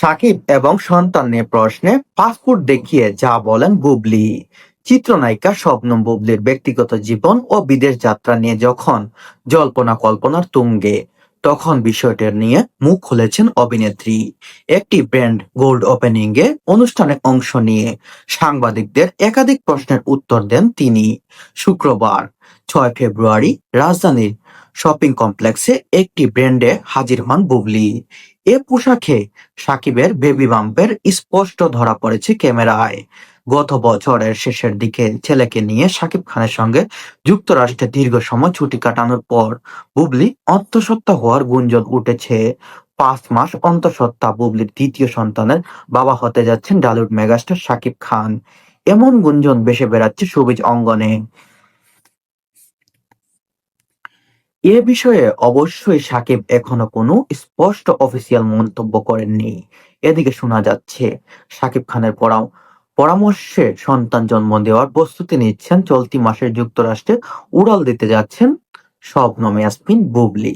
সাকিব এবং সন্তান নিয়ে প্রশ্নে পাসপোর্ট দেখিয়ে যা বলেন বুবলি। চিত্রনায়িকা শবনম বুবলির ব্যক্তিগত জীবন ও বিদেশ যাত্রা নিয়ে যখন জল্পনা কল্পনার তুঙ্গে, তখন বিষয়টি নিয়ে মুখ খুলেছেন অভিনেত্রী। একটি ব্র্যান্ড গোল্ড ওপেনিং এ অনুষ্ঠানে অংশ নিয়ে সাংবাদিকদের একাধিক প্রশ্নের উত্তর দেন তিনি। শুক্রবার 6 ফেব্রুয়ারি রাজধানীর শপিং কমপ্লেক্সে একটি ব্র্যান্ডে হাজির হন বুবলি। এ পোশাকে সাকিবের বেবি বাম্পের স্পষ্ট ধরা পড়েছে ক্যামেরায়। গত বছরের শেষের দিকে ছেলেকে নিয়ে সাকিব খানের সঙ্গে যুক্তরাষ্ট্রে দীর্ঘ সময় ছুটি কাটানোর পর বুবলি অন্তঃসত্ত্বা হওয়ার গুঞ্জন উঠেছে। 5 মাস অন্তঃসত্ত্বা বুবলির দ্বিতীয় সন্তানের বাবা হতে যাচ্ছেন ঢালিউড মেগাস্টার সাকিব খান। এমন গুঞ্জন ভেসে বেড়াচ্ছে শোবিজ অঙ্গনে। এ বিষয়ে অবশ্যই সাকিব এখনো কোনো স্পষ্ট অফিসিয়াল মন্তব্য করেননি। এদিকে শোনা যাচ্ছে সাকিব খানের পরামর্শে সন্তান জন্ম দেওয়ার প্রস্তুতি নিচ্ছেন। চলতি মাসে যুক্তরাষ্ট্রে উড়াল দিতে যাচ্ছেন শবনম ইয়াসমিন বুবলি।